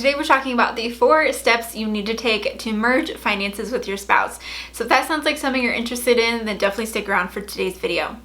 Today we're talking about the 4 steps you need to take to merge finances with your spouse. So if that sounds like something you're interested in, then definitely stick around for today's video.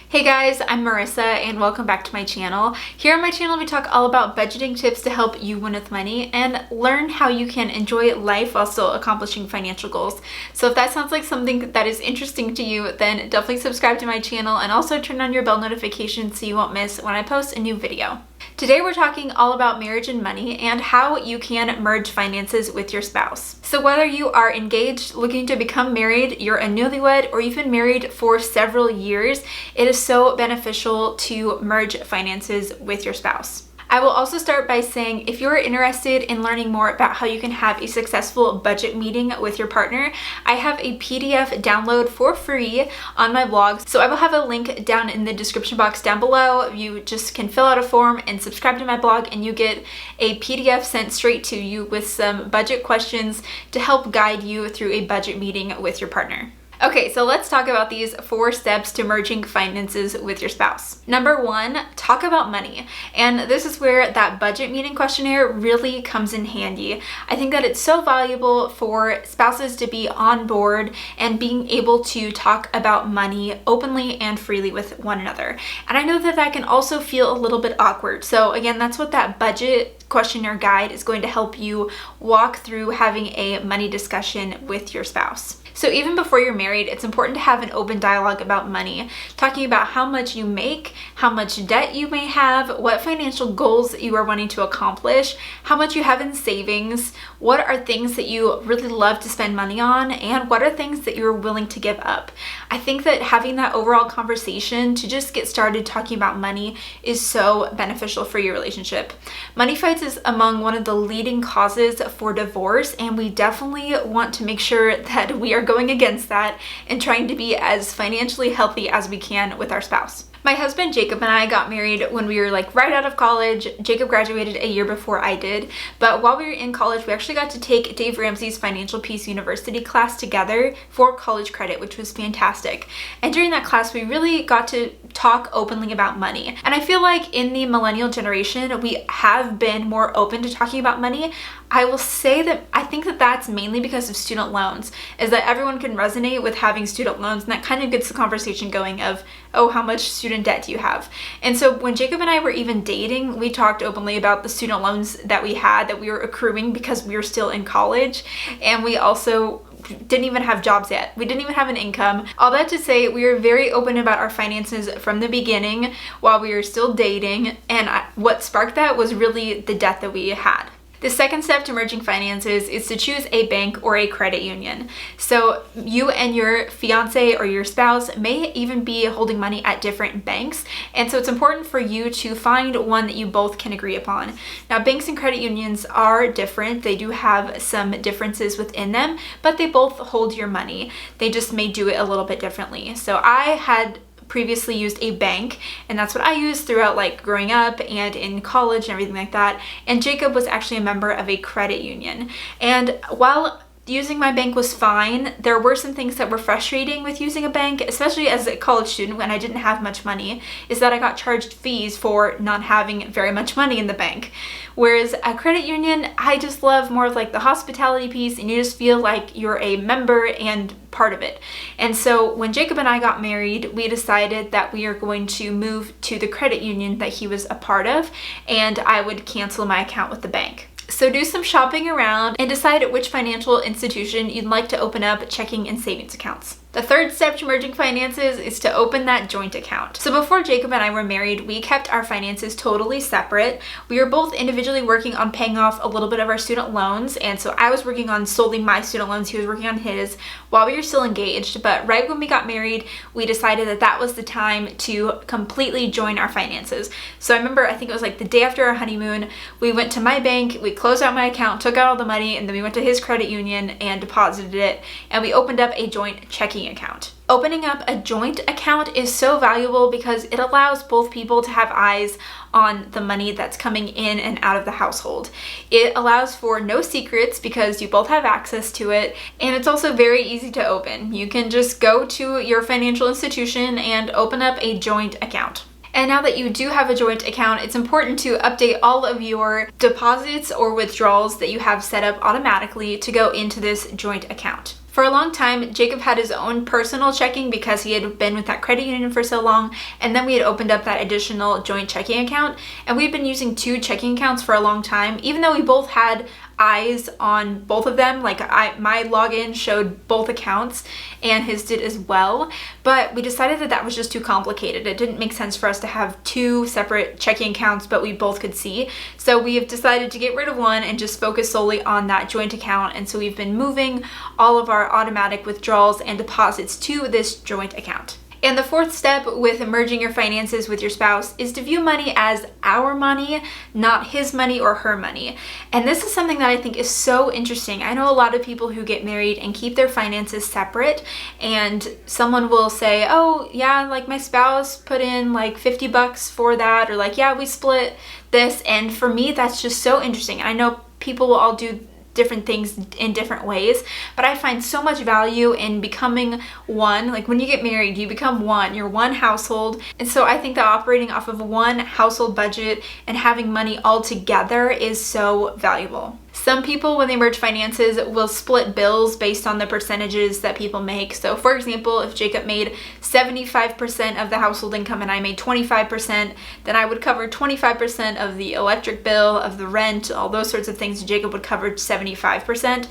Hey guys, I'm Marissa and welcome back to my channel. Here on my channel we talk all about budgeting tips to help you win with money and learn how you can enjoy life while still accomplishing financial goals. So if that sounds like something that is interesting to you, then definitely subscribe to my channel and also turn on your bell notifications so you won't miss when I post a new video. Today we're talking all about marriage and money and how you can merge finances with your spouse. So whether you are engaged, looking to become married, you're a newlywed, or you've been married for several years, it is so beneficial to merge finances with your spouse. I will also start by saying if you're interested in learning more about how you can have a successful budget meeting with your partner, I have a PDF download for free on my blog. So I will have a link down in the description box down below. You just can fill out a form and subscribe to my blog and you get a PDF sent straight to you with some budget questions to help guide you through a budget meeting with your partner. Okay, so let's talk about these 4 steps to merging finances with your spouse. Number 1, talk about money. And this is where that budget meeting questionnaire really comes in handy. I think that it's so valuable for spouses to be on board and being able to talk about money openly and freely with one another. And I know that that can also feel a little bit awkward. So again, that's what that budget questionnaire guide is going to help you walk through having a money discussion with your spouse. So even before you're married, it's important to have an open dialogue about money, talking about how much you make, how much debt you may have, what financial goals you are wanting to accomplish, how much you have in savings, what are things that you really love to spend money on, and what are things that you're willing to give up. I think that having that overall conversation to just get started talking about money is so beneficial for your relationship. Money fights is among one of the leading causes for divorce, and we definitely want to make sure that we are going against that and trying to be as financially healthy as we can with our spouse. My husband Jacob and I got married when we were right out of college. Jacob graduated a year before I did, but while we were in college we actually got to take Dave Ramsey's Financial Peace University class together for college credit, which was fantastic. And during that class we really got to talk openly about money. And I feel like in the millennial generation we have been more open to talking about money. I will say that I think that that's mainly because of student loans, is that everyone can resonate with having student loans, and that kind of gets the conversation going of, oh, how much student debt do you have? And so when Jacob and I were even dating, we talked openly about the student loans that we had, that we were accruing because we were still in college, and we also didn't even have jobs yet. We didn't even have an income. All that to say, we were very open about our finances from the beginning while we were still dating, and what sparked that was really the debt that we had. The second step to merging finances is to choose a bank or a credit union. So you and your fiance or your spouse may even be holding money at different banks, and so it's important for you to find one that you both can agree upon. Now, banks and credit unions are different. They do have some differences within them, but they both hold your money. They just may do it a little bit differently. So I had previously used a bank, and that's what I used throughout growing up and in college and everything like that. And Jacob was actually a member of a credit union. And while using my bank was fine, there were some things that were frustrating with using a bank, especially as a college student when I didn't have much money, is that I got charged fees for not having very much money in the bank. Whereas a credit union, I just love more of the hospitality piece, and you just feel like you're a member and part of it. And so when Jacob and I got married, we decided that we are going to move to the credit union that he was a part of, and I would cancel my account with the bank. So do some shopping around and decide at which financial institution you'd like to open up checking and savings accounts. The third step to merging finances is to open that joint account. So before Jacob and I were married, we kept our finances totally separate. We were both individually working on paying off a little bit of our student loans, and so I was working on solely my student loans, he was working on his, while we were still engaged. But right when we got married, we decided that that was the time to completely join our finances. So I remember, I think it was the day after our honeymoon, we went to my bank, we closed out my account, took out all the money, and then we went to his credit union and deposited it, and we opened up a joint checking account. Opening up a joint account is so valuable because it allows both people to have eyes on the money that's coming in and out of the household. It allows for no secrets because you both have access to it, and it's also very easy to open. You can just go to your financial institution and open up a joint account. And now that you do have a joint account, it's important to update all of your deposits or withdrawals that you have set up automatically to go into this joint account. For a long time, Jacob had his own personal checking because he had been with that credit union for so long, and then we had opened up that additional joint checking account, and we've been using 2 checking accounts for a long time, even though we both had eyes on both of them. Like my login showed both accounts and his did as well, but we decided that was just too complicated. It didn't make sense for us to have 2 separate checking accounts but we both could see. So we have decided to get rid of one and just focus solely on that joint account, and so we've been moving all of our automatic withdrawals and deposits to this joint account. And the 4th step with merging your finances with your spouse is to view money as our money, not his money or her money. And this is something that I think is so interesting. I know a lot of people who get married and keep their finances separate, and someone will say, oh yeah, like my spouse put in like $50 for that, or like, yeah, we split this. And for me, that's just so interesting. I know people will all do different things in different ways, but I find so much value in becoming one. Like when you get married, you become one, you're one household. And so I think that operating off of one household budget and having money all together is so valuable. Some people, when they merge finances, will split bills based on the percentages that people make. So for example, if Jacob made 75% of the household income and I made 25%, then I would cover 25% of the electric bill, of the rent, all those sorts of things. Jacob would cover 75%.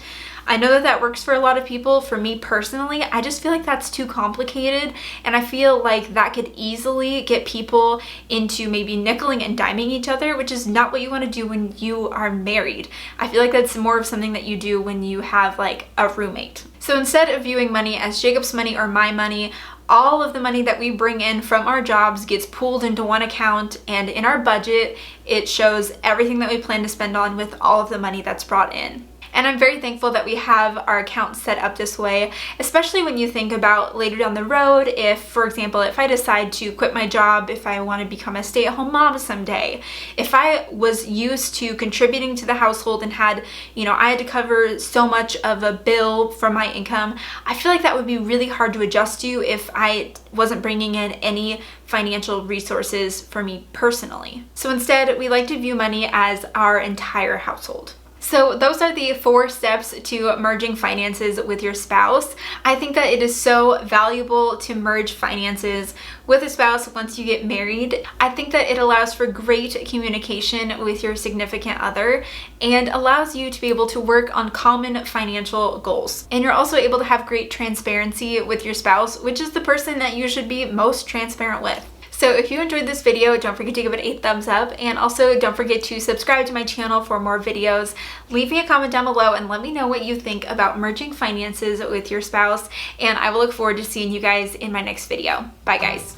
I know that works for a lot of people. For me personally, I just feel like that's too complicated, and I feel like that could easily get people into maybe nickeling and diming each other, which is not what you want to do when you are married. I feel like that's more of something that you do when you have like a roommate. So instead of viewing money as Jacob's money or my money, all of the money that we bring in from our jobs gets pooled into one account, and in our budget, it shows everything that we plan to spend on with all of the money that's brought in. And I'm very thankful that we have our account set up this way, especially when you think about later down the road, if, for example, if I decide to quit my job, if I want to become a stay-at-home mom someday, if I was used to contributing to the household and had, I had to cover so much of a bill from my income, I feel like that would be really hard to adjust to if I wasn't bringing in any financial resources for me personally. So instead, we like to view money as our entire household. So those are the 4 steps to merging finances with your spouse. I think that it is so valuable to merge finances with a spouse once you get married. I think that it allows for great communication with your significant other and allows you to be able to work on common financial goals. And you're also able to have great transparency with your spouse, which is the person that you should be most transparent with. So if you enjoyed this video, don't forget to give it a thumbs up, and also don't forget to subscribe to my channel for more videos. Leave me a comment down below and let me know what you think about merging finances with your spouse, and I will look forward to seeing you guys in my next video. Bye guys.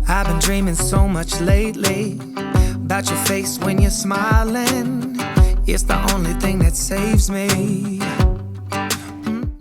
I've been dreaming so much lately about your face when you're smiling. It's the only thing that saves me.